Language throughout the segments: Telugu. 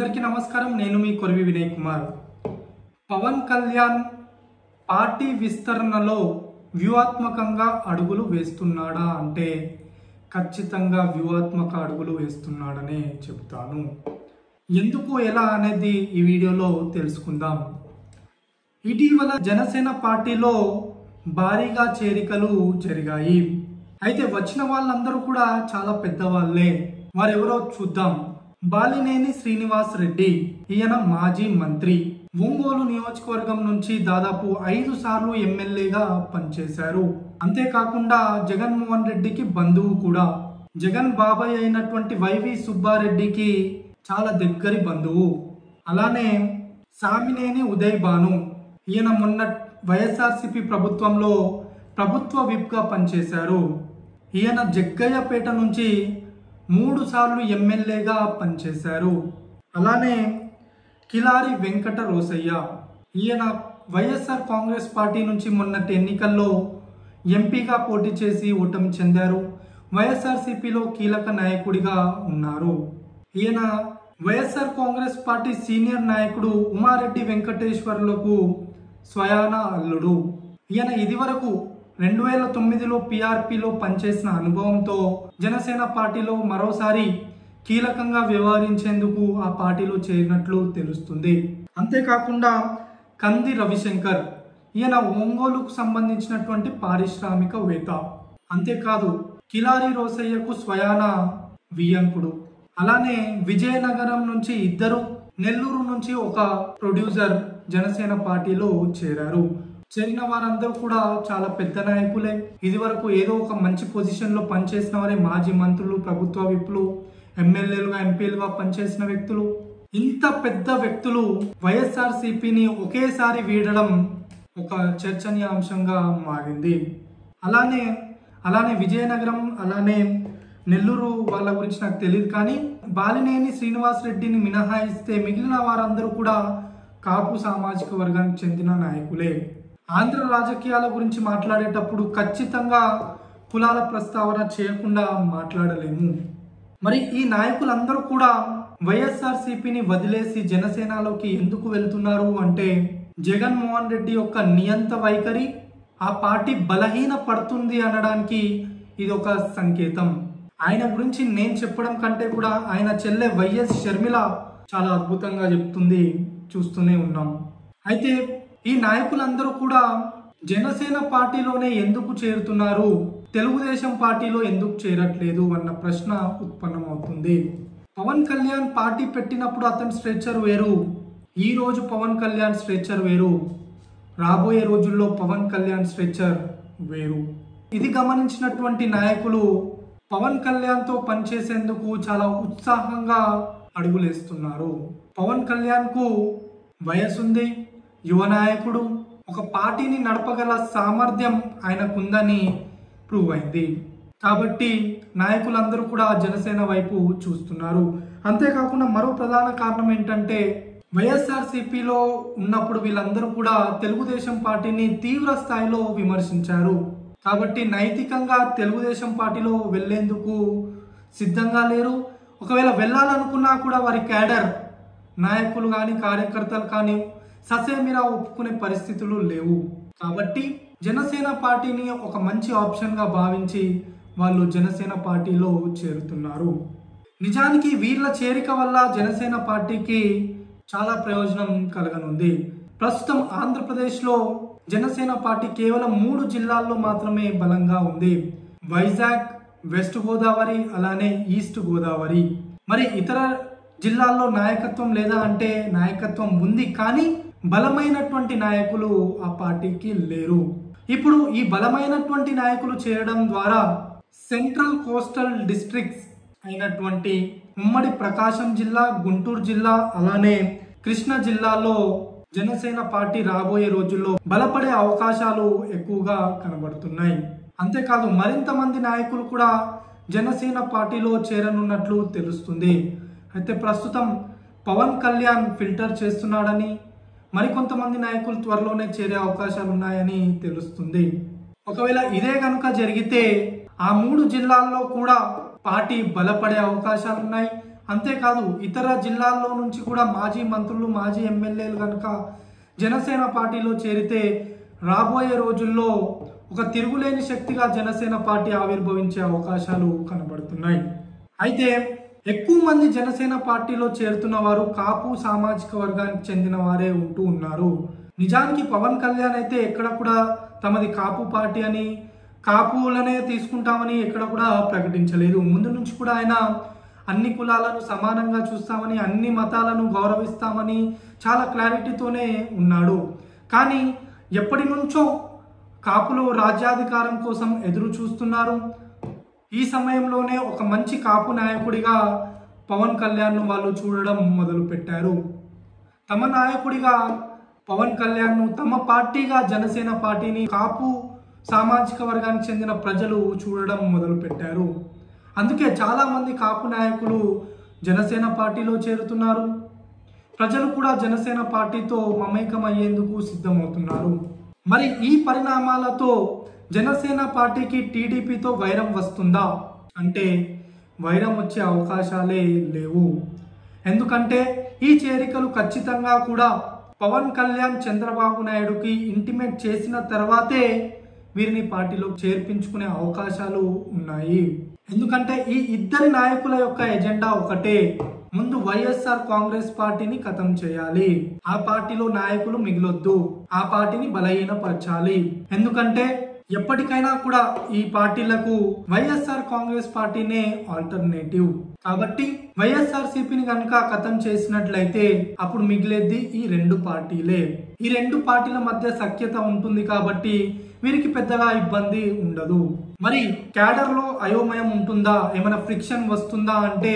అందరికీ నమస్కారం। నేను మీ కొరివి వినయ్ కుమార్। పవన్ కళ్యాణ్ పార్టీ విస్తరణలో వ్యూహాత్మకంగా అడుగులు వేస్తున్నాడా అంటే ఖచ్చితంగా వ్యూహాత్మక అడుగులు వేస్తున్నాడనే చెప్తాను। ఎందుకు ఎలా అనేది ఈ వీడియోలో తెలుసుకుందాం। ఇటీవల జనసేన పార్టీలో భారీగా చేరికలు జరిగాయి। అయితే వచ్చిన వాళ్ళందరూ కూడా చాలా పెద్దవాళ్లే। వారెవరో చూద్దాం। బాలినేని శ్రీనివాస్ రెడ్డి, ఈయన మాజీ మంత్రి, ఒంగోలు నియోజకవర్గం నుంచి దాదాపు 5 సార్లు ఎమ్మెల్యేగా పనిచేశారు। అంతేకాకుండా జగన్మోహన్ రెడ్డికి బంధువు కూడా। జగన్ బాబాయ్ అయినటువంటి వైవి సుబ్బారెడ్డికి చాలా దగ్గరి బంధువు। అలానే సామినేని ఉదయ్ భాను, ఈయన మొన్న వైఎస్ఆర్సీపీ ప్రభుత్వంలో ప్రభుత్వ విప్గా పనిచేశారు। ఈయన జగ్గయ్యపేట నుంచి 3 సార్లు ఎమ్మెల్యేగా పనిచేశారు। అలానే కిలారి వెంకట రోసయ్య, ఈయన వైఎస్ఆర్ కాంగ్రెస్ పార్టీ నుంచి మొన్నటి ఎన్నికల్లో ఎంపీగా పోటీ చేసి ఓటమి చెందారు। వైఎస్ఆర్సీపీలో కీలక నాయకుడిగా ఉన్నారు। ఈయన వైఎస్ఆర్ కాంగ్రెస్ పార్టీ సీనియర్ నాయకుడు ఉమారెడ్డి వెంకటేశ్వర్లకు స్వయాన అల్లుడు। ఈయన ఇదివరకు 2009లో పీఆర్పీలో పనిచేసిన అనుభవంతో జనసేన పార్టీలో మరోసారి కీలకంగా వ్యవహరించేందుకు ఆ పార్టీలో చేరినట్లు తెలుస్తుంది। అంతేకాకుండా కంది రవిశంకర్, ఈయన ఒంగోలుకు సంబంధించినటువంటి పారిశ్రామికవేత్త। అంతేకాదు కిలారి రోసయ్యకు స్వయాన వియంకుడు। అలానే విజయనగరం నుంచి ఇద్దరు, నెల్లూరు నుంచి ఒక ప్రొడ్యూసర్ జనసేన పార్టీలో చేరారు। చేరిన వారందరూ కూడా చాలా పెద్ద నాయకులే। ఇది వరకు ఏదో ఒక మంచి పొజిషన్ లో పనిచేసిన వారే మాజీ మంత్రులు, ప్రభుత్వ విప్లు, ఎమ్మెల్యేలుగా, ఎంపీలుగా పనిచేసిన వ్యక్తులు। ఇంత పెద్ద వ్యక్తులు వైఎస్ఆర్సీపీని ఒకేసారి వీడడం ఒక చర్చనీయాంశంగా మారింది। అలానే విజయనగరం, అలానే నెల్లూరు వాళ్ళ గురించి నాకు తెలియదు, కానీ బాలినేని శ్రీనివాస్ రెడ్డిని మినహాయిస్తే మిగిలిన వారందరూ కూడా కాపు సామాజిక వర్గానికి చెందిన నాయకులే। ఆంధ్ర రాజకీయాల గురించి మాట్లాడేటప్పుడు ఖచ్చితంగా కులాల ప్రస్తావన చేయకుండా మాట్లాడలేము। మరి ఈ నాయకులందరూ కూడా వైఎస్ఆర్సీపీని వదిలేసి జనసేనలోకి ఎందుకు వెళ్తున్నారు అంటే జగన్మోహన్ రెడ్డి యొక్క నియంత వైఖరి ఆ పార్టీ బలహీన పడుతుంది అనడానికి ఇది ఒక సంకేతం। ఆయన గురించి నేను చెప్పడం కంటే కూడా ఆయన చెల్లె వైఎస్ షర్మిల చాలా అద్భుతంగా చెప్తుంది, చూస్తూనే ఉన్నాం। అయితే ఈ నాయకులందరూ కూడా జనసేన పార్టీలోనే ఎందుకు చేరుతున్నారు, తెలుగుదేశం పార్టీలో ఎందుకు చేరట్లేదు అన్న ప్రశ్న ఉత్పన్నమవుతుంది। పవన్ కళ్యాణ్ పార్టీ పెట్టినప్పుడు అతని స్ట్రెచర్ వేరు, ఈ రోజు పవన్ కళ్యాణ్ స్ట్రెచర్ వేరు, రాబోయే రోజుల్లో పవన్ కళ్యాణ్ స్ట్రెచర్ వేరు। ఇది గమనించినటువంటి నాయకులు పవన్ కళ్యాణ్ తో పనిచేసేందుకు చాలా ఉత్సాహంగా అడుగులేస్తున్నారు। పవన్ కళ్యాణ్ కు వయసుంది, యువ నాయకుడు, ఒక పార్టీని నడపగల సామర్థ్యం ఆయనకుందని ప్రూవ్ అయింది। కాబట్టి నాయకులందరూ కూడా జనసేన వైపు చూస్తున్నారు। అంతేకాకుండా మరో ప్రధాన కారణం ఏంటంటే వైఎస్ఆర్సీపీలో ఉన్నప్పుడు వీళ్ళందరూ కూడా తెలుగుదేశం పార్టీని తీవ్ర స్థాయిలో విమర్శించారు। కాబట్టి నైతికంగా తెలుగుదేశం పార్టీలో వెళ్లేందుకు సిద్ధంగా లేరు। ఒకవేళ వెళ్ళాలనుకున్నా కూడా వారి క్యాడర్ నాయకులు కానీ కార్యకర్తలు కానీ ససేమిరా ఒప్పుకునే పరిస్థితులు లేవు। కాబట్టి జనసేన పార్టీని ఒక మంచి ఆప్షన్ గా భావించి వాళ్ళు జనసేన పార్టీలో చేరుతున్నారు। నిజానికి వీళ్ళ చేరిక వల్ల జనసేన పార్టీకి చాలా ప్రయోజనం కలగనుంది। ప్రస్తుతం ఆంధ్రప్రదేశ్లో జనసేన పార్టీ కేవలం 3 జిల్లాల్లో మాత్రమే బలంగా ఉంది, వైజాగ్, వెస్ట్ గోదావరి, అలానే ఈస్ట్ గోదావరి। మరి ఇతర జిల్లాల్లో నాయకత్వం లేదా అంటే నాయకత్వం ఉంది, కానీ బలమైనటువంటి నాయకులు ఆ పార్టీకి లేరు। ఇప్పుడు ఈ బలమైనటువంటి నాయకులు చేరడం ద్వారా సెంట్రల్ కోస్టల్ డిస్ట్రిక్ట్స్ అయినటువంటి ఉమ్మడి ప్రకాశం జిల్లా, గుంటూరు జిల్లా, అలానే కృష్ణా జిల్లాలో జనసేన పార్టీ రాబోయే రోజుల్లో బలపడే అవకాశాలు ఎక్కువగా కనబడుతున్నాయి। అంతేకాదు మరింత మంది నాయకులు కూడా జనసేన పార్టీలో చేరనున్నట్లు తెలుస్తుంది। అయితే ప్రస్తుతం పవన్ కళ్యాణ్ ఫిల్టర్ చేస్తున్నాడని, మరికొంతమంది నాయకులు త్వరలోనే చేరే అవకాశాలు ఉన్నాయని తెలుస్తుంది। ఒకవేళ ఇదే కనుక జరిగితే ఆ 3 జిల్లాల్లో కూడా పార్టీ బలపడే అవకాశాలు ఉన్నాయి। అంతేకాదు ఇతర జిల్లాల్లో నుంచి కూడా మాజీ మంత్రులు మాజీ ఎమ్మెల్యేలు కనుక జనసేన పార్టీలో చేరితే రాబోయే రోజుల్లో ఒక తిరుగులేని శక్తిగా జనసేన పార్టీ ఆవిర్భవించే అవకాశాలు కనబడుతున్నాయి. అయితే ఎక్కువ మంది జనసేన పార్టీలో చేరుతున్న వారు కాపు సామాజిక వర్గానికి చెందిన వారే ఉంటూ ఉన్నారు. నిజానికి పవన్ కళ్యాణ్ అయితే ఎక్కడ కూడా తమది కాపు పార్టీ అని కాపులనే తీసుకుంటామని ఎక్కడ కూడా ప్రకటించలేదు. ముందు నుంచి కూడా ఆయన అన్ని కులాలను సమానంగా చూస్తామని అన్ని మతాలను గౌరవిస్తామని చాలా క్లారిటీతోనే ఉన్నాడు. కానీ ఎప్పటి నుంచో కాపులు రాజ్యాధికారం కోసం ఎదురు చూస్తున్నారు. ఈ సమయంలోనే ఒక మంచి కాపు నాయకుడిగా పవన్ కళ్యాణ్ను వాళ్ళు చూడడం మొదలు పెట్టారు. తమ నాయకుడిగా పవన్ కళ్యాణ్ను తమ పార్టీగా జనసేన పార్టీని కాపు సామాజిక వర్గానికి చెందిన ప్రజలు చూడడం మొదలు పెట్టారు. అందుకే చాలా మంది కాపు నాయకులు జనసేన పార్టీలో చేరుతున్నారు. ప్రజలు కూడా జనసేన పార్టీతో మమేకం అయ్యేందుకు సిద్ధమవుతున్నారు. మరి ఈ పరిణామాలతో జనసేన పార్టీకి టీడీపీతో వైరం వస్తుందా అంటే వైరం వచ్చే అవకాశాలే లేవు. ఎందుకంటే ఈ చేరికలు ఖచ్చితంగా కూడా పవన్ కళ్యాణ్ చంద్రబాబు నాయుడుకి ఇంటిమేట్ చేసిన తర్వాతే వీరిని పార్టీలో చేర్పించుకునే అవకాశాలు ఉన్నాయి. ఎందుకంటే ఈ ఇద్దరి నాయకుల యొక్క ఎజెండా ఒకటే, ముందు వైఎస్ఆర్ కాంగ్రెస్ పార్టీని ఖతం చేయాలి, ఆ పార్టీలో నాయకులు మిగిలొద్దు, ఆ పార్టీని బలహీనపరచాలి. ఎందుకంటే ఎప్పటికైనా కూడా ఈ పార్టీలకు వైఎస్ఆర్ కాంగ్రెస్ పార్టీనే ఆల్టర్నేటివ్. కాబట్టి వైఎస్ఆర్సీపీని కనుక ఖతం చేసినట్లయితే అప్పుడు మిగిలేది ఈ రెండు పార్టీలే. ఈ రెండు పార్టీల మధ్య సఖ్యత ఉంటుంది కాబట్టి వీరికి పెద్దగా ఇబ్బంది ఉండదు. మరి క్యాడర్ లో అయోమయం ఉంటుందా, ఏమైనా ఫ్రిక్షన్ వస్తుందా అంటే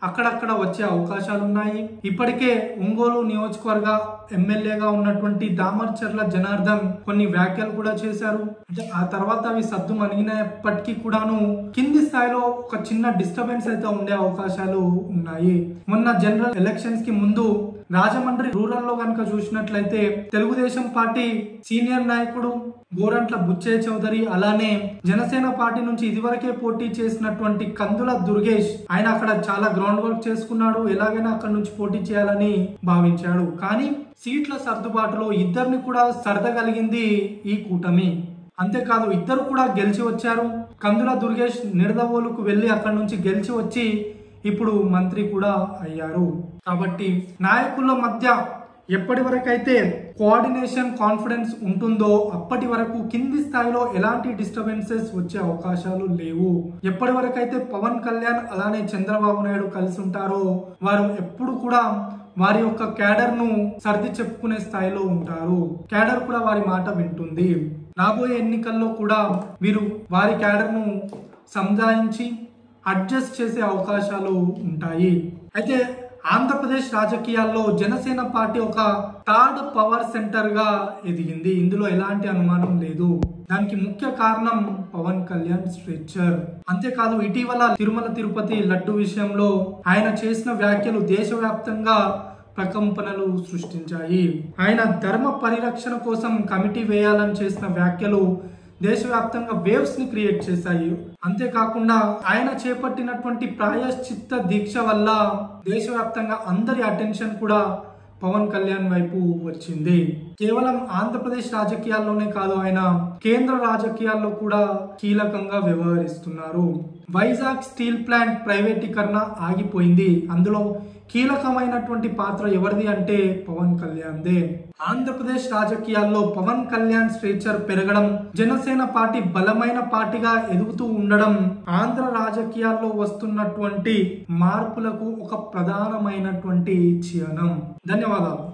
అక్కడక్కడ వచ్చే అవకాశాలు ఉన్నాయి. ఇప్పటికే ఒంగోలు నియోజకవర్గ ఎమ్మెల్యేగా ఉన్నటువంటి దామర్చర్ల జనార్దన్ కొన్ని వ్యాఖ్యలు కూడా చేశారు. అంటే ఆ తర్వాత అవి సద్దు మణిగినప్పటికీ కూడాను కింది స్థాయిలో ఒక చిన్న డిస్టర్బెన్స్ అయితే ఉండే అవకాశాలు ఉన్నాయి. మొన్న జనరల్ ఎలక్షన్స్ కి ముందు రాజమండ్రి రూరల్ లో కనుక చూసినట్లయితే తెలుగుదేశం పార్టీ సీనియర్ నాయకుడు గోరంట్ల బుచ్చయ్య చౌదరి, అలానే జనసేన పార్టీ నుంచి ఇదివరకే పోటీ చేసినటువంటి కందుల దుర్గేష్, ఆయన అక్కడ చాలా గ్రౌండ్ వర్క్ చేసుకున్నాడు. ఎలాగైనా అక్కడ నుంచి పోటీ చేయాలని భావించాడు. కానీ సీట్ల సర్దుబాటులో ఇద్దరిని కూడా సరదగలిగింది ఈ కూటమి. అంతేకాదు ఇద్దరు కూడా గెలిచి వచ్చారు. కందుల దుర్గేష్ నిడదవోలుకు వెళ్లి అక్కడ నుంచి గెలిచి వచ్చి ఇప్పుడు మంత్రి కూడా అయ్యారు. కాబట్టి నాయకుల మధ్య ఎప్పటి వరకైతే కోఆర్డినేషన్ కాన్ఫిడెన్స్ ఉంటుందో అప్పటి వరకు కింది స్థాయిలో ఎలాంటి డిస్టర్బెన్సెస్ వచ్చే అవకాశాలు లేవు. ఎప్పటి వరకైతే పవన్ కళ్యాణ్ అలానే చంద్రబాబు నాయుడు కలిసి ఉంటారో వారు ఎప్పుడు కూడా వారి యొక్క క్యాడర్ ను సర్ది చెప్పుకునే స్థాయిలో ఉంటారు. క్యాడర్ కూడా వారి మాట వింటుంది. రాబోయే ఎన్నికల్లో కూడా వీరు వారి క్యాడర్ ను సంధాయించి అడ్జస్ట్ చేసే అవకాశాలు ఉంటాయి. అయితే ఆంధ్రప్రదేశ్ రాజకీయాల్లో జనసేన పార్టీ ఒక థర్డ్ పవర్ సెంటర్ గా ఎదిగింది. ఇందులో ఎలాంటి అనుమానం లేదు. దానికి ముఖ్య కారణం పవన్ కళ్యాణ్ స్ట్రెచ్చర్. అంతేకాదు ఇటీవల తిరుమల తిరుపతి లడ్డు విషయంలో ఆయన చేసిన వ్యాఖ్యలు దేశవ్యాప్తంగా ప్రకంపనలు సృష్టించాయి. ఆయన ధర్మ పరిరక్షణ కోసం కమిటీ వేయాలని చేసిన వ్యాఖ్యలు దేశవ్యాప్తంగా వేవ్స్ ని క్రియేట్ చేశాయి. అంతేకాకుండా ఆయన చేపట్టినటువంటి ప్రాయశ్చిత్త దీక్ష వల్ల దేశవ్యాప్తంగా అందరి అటెన్షన్ కూడా పవన్ కళ్యాణ్ వైపు వచ్చింది. కేవలం ఆంధ్రప్రదేశ్ రాజకీయాల్లోనే కాదు, ఆయన కేంద్ర రాజకీయాల్లో కూడా కీలకంగా వ్యవహరిస్తున్నారు. వైజాగ్ స్టీల్ ప్లాంట్ ప్రైవేటీకరణ ఆగిపోయింది. అందులో కీలకమైనటువంటి పాత్ర ఎవరిది అంటే పవన్ కళ్యాణ్దే. ఆంధ్రప్రదేశ్ రాజకీయాల్లో పవన్ కళ్యాణ్ స్ట్రేచర్ పెరగడం, జనసేన పార్టీ బలమైన పార్టీగా ఎదుగుతూ ఉండడం ఆంధ్ర రాజకీయాల్లో వస్తున్నటువంటి మార్పులకు ఒక ప్రధానమైనటువంటి చిహ్నం. ధన్యవాదాలు.